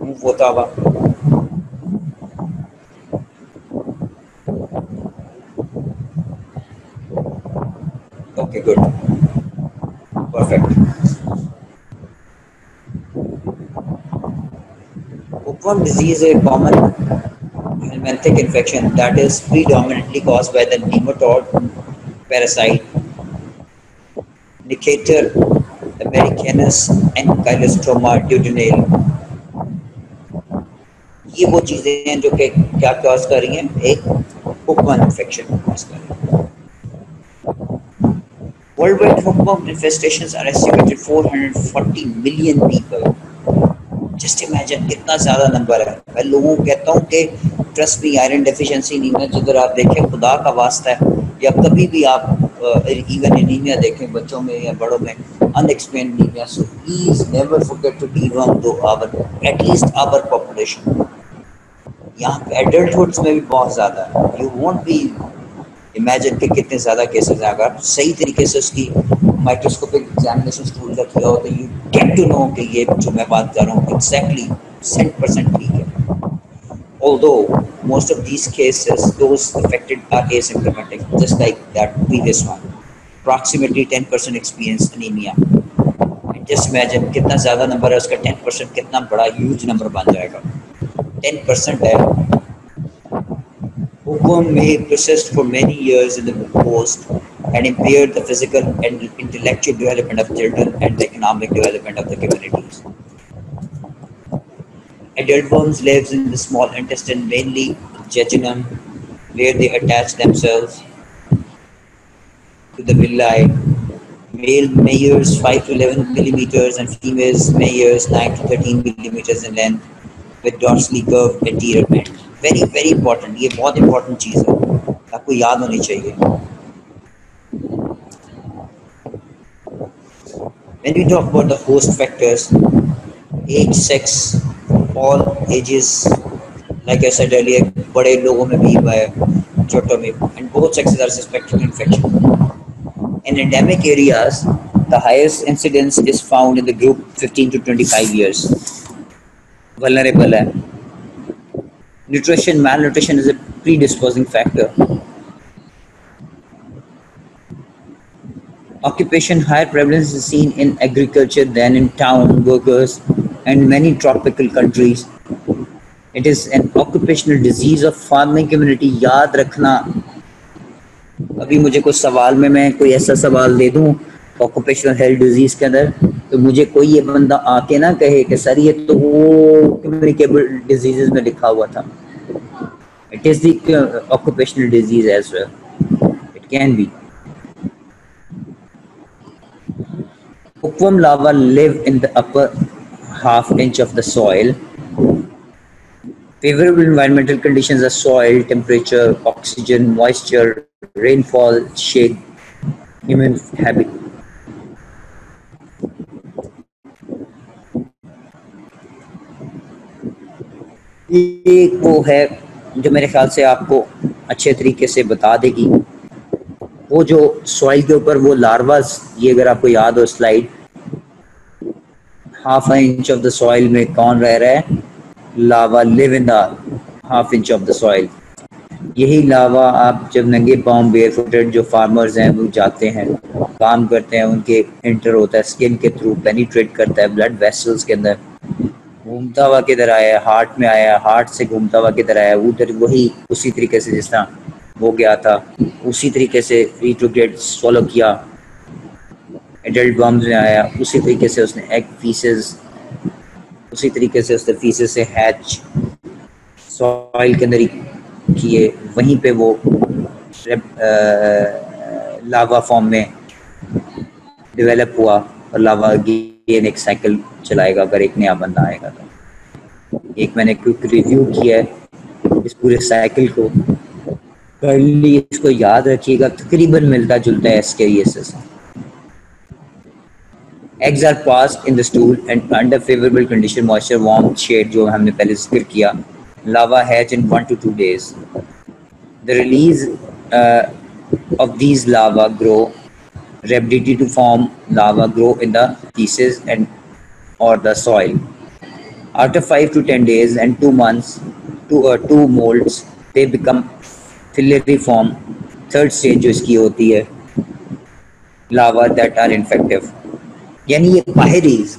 मूव होता हुआ? Okay good. Perfect. Hookworm disease is a common helminthic infection that is predominantly caused by the nematode parasite Necator americanus Ankylostroma duodenale. ये वो चीजें हैं जो कि क्या कॉज कर रही हैं, एक hookworm infection कॉज कर रही हैं. Worldwide hookworm infestations are estimated 440 million people. Just imagine कितना ज़्यादा नंबर है. मैं लोगों को कहता हूँ कि trust me, iron deficiency anaemia जिधर आप देखें, खुदा का वास्ता है, या कभी भी आप इवन एनीमिया देखें बच्चों में या बड़ों में, unexplained anaemia. So please never forget to deworm दो आवर एटलीस्ट आवर पॉपुलेशन. यहाँ पे एडल्टहुड्स में भी बहुत ज़्यादा है. यू वोंट बी इमेजिन कि कितने ज़्यादा केसेस हैं. अगर सही तरीके से उसकी माइक्रोस्कोपिक एग्जामिनेशन टूल का किया हो तो यू गेट टू नो कि ये जो मैं बात कर रहा हूँ एग्जैक्टली 100% ठीक है. Although most of these cases, those affected are asymptomatic, just like that previous one. Approximately 10% experience anemia. And just imagine कितना ज़्यादा नंबर है उसका. 10% कितना बड़ा huge number बन जाएगा. 10% है. Hookworm may persist for many years in the host and impair the physical and intellectual development of children and the economic development of the communities. Adult worms live in the small intestine, mainly jejunum, where they attach themselves to the villi. Male measures 5 to 11 millimeters and females measures 9 to 13 millimeters in length with dorsally curved anterior end. Very very important. ये बहुत important चीज़ है, आपको याद होनी चाहिए. When we talk about the host factors, age, sex, all ages, like I said earlier, बड़े लोगों में भी हुआ है, छोटों में, and both sexes are suspected infection. In endemic areas, the highest incidence is found in the group 15 to 25 years. Vulnerable है. Nutrition, malnutrition is a predisposing factor. Occupation, higher prevalence is seen in agriculture than in town workers and many tropical countries. It is an occupational disease of farming community. याद रखना, अभी मुझे कुछ सवाल में मैं कोई ऐसा सवाल दे दूं ऑक्यूपेशनल हेल्थ डिजीज के अंदर, तो मुझे कोई ये बंदा आके ना कहे कि सर ये तो वो कम्युनिकेबल डिजीजेस में लिखा हुआ था. It is the occupational disease as well. It can be. Hookworm larvae live in the upper half inch of the soil. Favorable environmental conditions are soil, temperature, oxygen, moisture, rainfall, shade, human habit. एक वो है जो मेरे ख्याल से आपको अच्छे तरीके से बता देगी. वो जो सॉइल के ऊपर वो लार्वास, ये अगर आपको याद हो slide, half inch of the soil में कौन रह रहा है? Larva live in the half inch of the soil. यही लावा आप जब नंगे पाँव बेयर फुटेड जो फार्मर्स हैं वो जाते हैं काम करते हैं, उनके एंटर होता है स्किन के थ्रू, पेनिट्रेट करता है ब्लड वेसल्स के अंदर, घूमता हुआ किधर आया, हार्ट में आया, हार्ट से घूमता हुआ किधर आया, उधर वही उसी तरीके से जिस तरह वो गया था उसी तरीके से रिट्रोग्रेड स्वॉलो किया, एडल्ट वर्म्स में आया, उसी तरीके से उसने एग फीसेस, उसी तरीके से उसने फीसेस से हैच सॉइल के अंदर किए, वहीं पे वो लावा फॉर्म में डेवलप हुआ और लावा अगेन एक साइकिल चलाएगा अगर एक नया बंदा आएगा तो. एक मैंने क्विक रिव्यू किया है इस पूरे साइकिल को, कर्ली इसको याद रखिएगा, तकरीबन मिलता जुलता है ascariasis. Eggs are passed in the stool and under favorable condition, moisture, warmth, shade जो हमने पहले जिक्र किया, larva hatch in 1 to 2 days. The release of these larvae grow, rapidity to form larvae grow in the feces and or the soil. After 5 to 10 days and 2 months, two molds, they become filiary form. Third stage जो इसकी होती है, larvae that are infective. यानी ये बाहरीज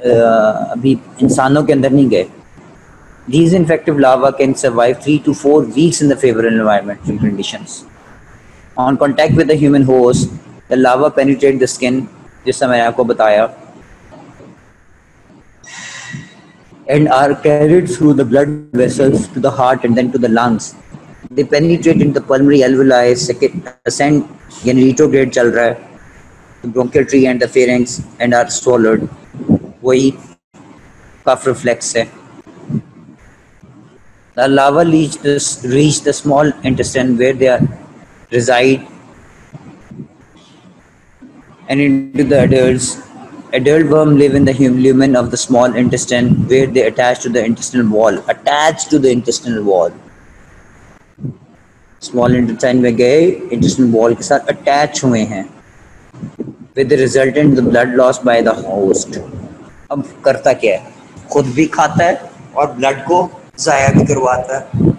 अभी इंसानों के अंदर नहीं गए. These infective larvae can survive 3 to 4 weeks in the favorable environmental conditions. On contact with the human host, the larva penetrate the skin, जिससे मैंने आपको बताया, and are carried through the blood vessels to the heart and then to the lungs. They penetrate into the pulmonary alveoli, ascend, यानी retrograde चल रहा है, the bronchial tree and the pharynx, and are swallowed. वही cough reflex है. The larvae reach the small intestine where they reside and into the adults. Adult worms live in the lumen of the small intestine where they attach to the intestinal wall. Attached to the intestinal wall. Small intestine में गए, intestinal wall के साथ attach हुए हैं. With the resultant the blood loss by the host. अब करता क्या है? खुद भी खाता है और blood को ज़ाया भी करवाता है.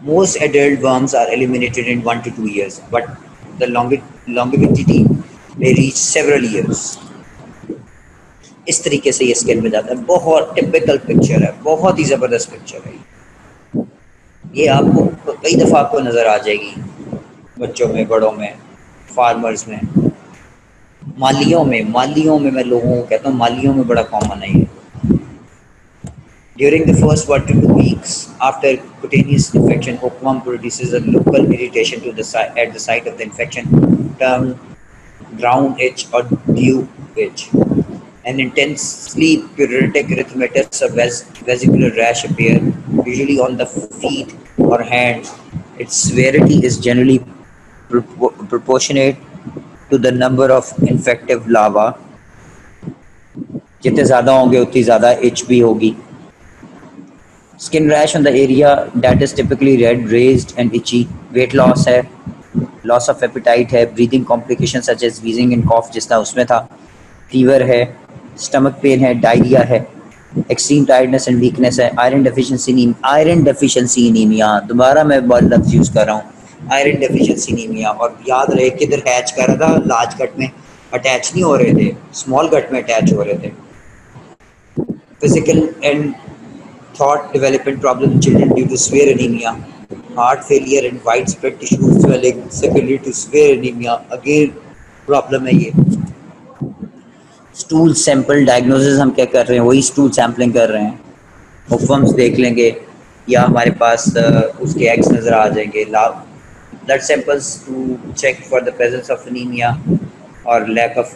Most adult worms are eliminated in 1 to 2 years, but the longevity may reach several years. इस तरीके से ये स्किन में जाता है. बहुत टिपिकल पिक्चर है, बहुत ही ज़बरदस्त पिक्चर है. ये आपको कई दफ़ा आपको नज़र आ जाएगी, बच्चों में, बड़ों में, फार्मर्स में, मालियों में मैं लोगों को कहता हूँ मालियों में बड़ा कॉमन है ये. During the first 1 to 2 weeks after cutaneous infection, hookworm produces a local irritation to the at the site of the infection, termed brown itch or dew itch. An intensely pruritic erythematous or vesicular rash appear, usually on the feet or hands. Its severity is generally proportionate to the number of infective larvae. जितने ज़्यादा होंगे उतनी ज़्यादा itch भी होगी. Skin rash on the area that is typically red, raised and itchy. Weight loss है, loss of appetite है, breathing complications such as wheezing and cough जिसना उसमें था, fever है, stomach pain है, diarrhea है, extreme tiredness and weakness है, iron deficiency anemia. दोबारा मैं बहुत लफ्ज़ यूज़ कर रहा हूँ, iron deficiency anemia. और याद रहे किधर हैच कर रहा था, लार्ज गट में अटैच नहीं हो रहे थे, स्मॉल गट में अटैच हो रहे थे. Physical and thought development problem in children due to severe anemia, heart failure and widespread tissue swelling secondary to severe anemia. Again problem है ये. Stool sample diagnosis हम क्या कर रहे हैं, वही stool sampling कर रहे हैं. hookworms देख लेंगे या हमारे पास उसके eggs नज़र आ जाएंगे. Blood samples to check for the presence of anemia or lack of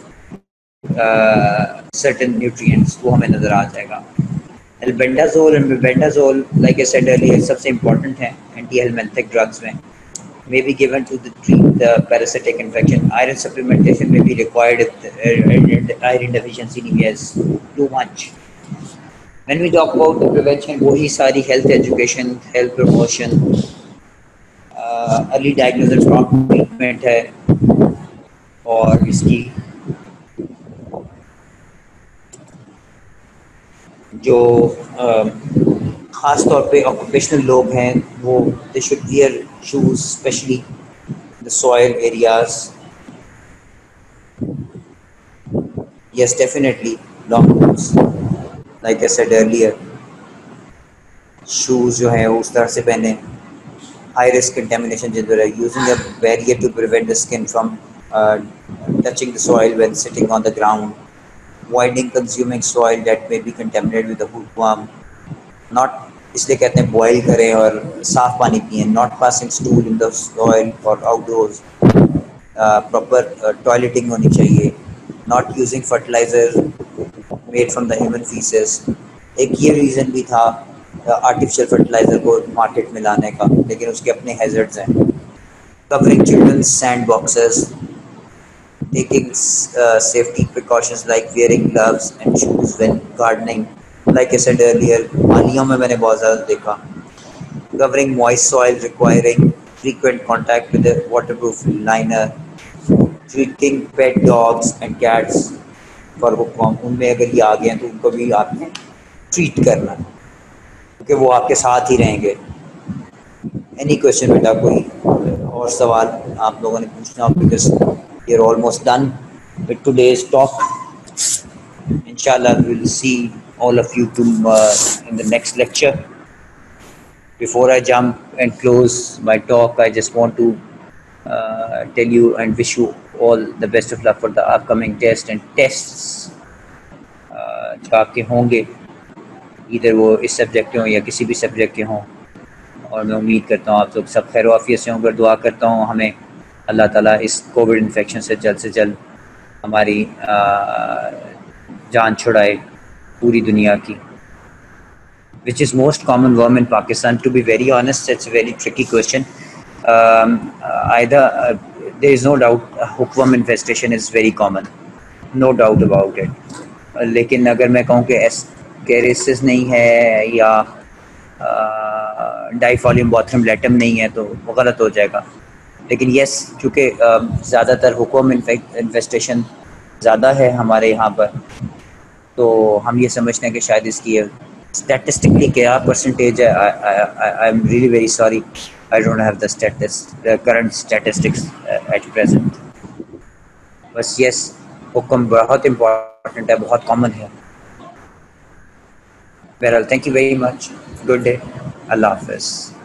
certain nutrients वो हमें नज़र आ जाएगा. Albendazole and mebendazole, like I said earlier, सबसे important है anti-helminthic drugs में, may be given to treat the parasitic infection. Iron supplementation may be required if the iron deficiency anemia is too much. When we talk about the prevention, वही सारी health education, health promotion, early diagnosis, prompt treatment है, और इसकी जो ख़ास तौर पे occupational लोग हैं वो they should wear shoes specially the soil areas. Yes definitely long boots, like I said earlier, shoes जो हैं वो उस तरह से पहने. हाई रिस्क कंटेमिनेशन जिधर है, using a barrier to prevent the skin from touching the soil when sitting on the ground. Avoiding consuming soil that may be contaminated with a hookworm. Not इसलिए कहते हैं boil करें और साफ पानी पिएं. Not passing stool in the soil or outdoors. Proper toileting होनी चाहिए. Not using fertilizer made from the human feces. एक ये reason भी था artificial fertilizer को market में लाने का, लेकिन उसके अपने hazards हैं. Covering children's sand boxes. Taking safety precautions like wearing gloves and shoes when gardening. Like I said earlier, मालियों में मैंने बहुत ज़्यादा देखा. Covering moist soil requiring frequent contact with a waterproof liner. Treating pet dogs and cats for hookworm. उनमें अगर ये आ गए हैं तो उनको भी आपने treat करना है, क्योंकि वो आपके साथ ही रहेंगे. Any question बेटा कोई? और सवाल आप लोगों ने पूछना हो, because we are almost done with today's talk. Inshallah, we'll see all of you in the next lecture. Before I jump and close my talk, I just want to tell you and wish you all the best of luck for the upcoming test and tests जो आपके होंगे, इधर वो इस subject के हों या किसी भी सब्जेक्ट के हों। और मैं उम्मीद करता हूँ आप लोग सब खैर आफियत से होंगे। दुआ करता हूँ हमें अल्लाह ताला इस कोविड इन्फेक्शन से जल्द हमारी जान छुड़ाए पूरी दुनिया की, which is most common worm in Pakistan. To be very honest, it's a very tricky question. There is no doubt hookworm infestation is very common, no doubt about it. लेकिन अगर मैं कहूँ कि एस्केरिसिस नहीं है या डाइफॉलियम बॉथरम लेटम नहीं है तो वो गलत हो जाएगा। लेकिन यस, चूँकि ज़्यादातर हुक्म इन्फेस्टेशन ज़्यादा है हमारे यहाँ पर, तो हम ये समझते हैं कि शायद इसकी स्टैटिस्टिकली क्या परसेंटेज है। I am really very sorry, I don't have the current statistics at present. बस यस, हुक्म बहुत इम्पोर्टेंट है, बहुत कॉमन है। बहरहाल, thank you very much, good day, अल्लाह हाफ़िज़।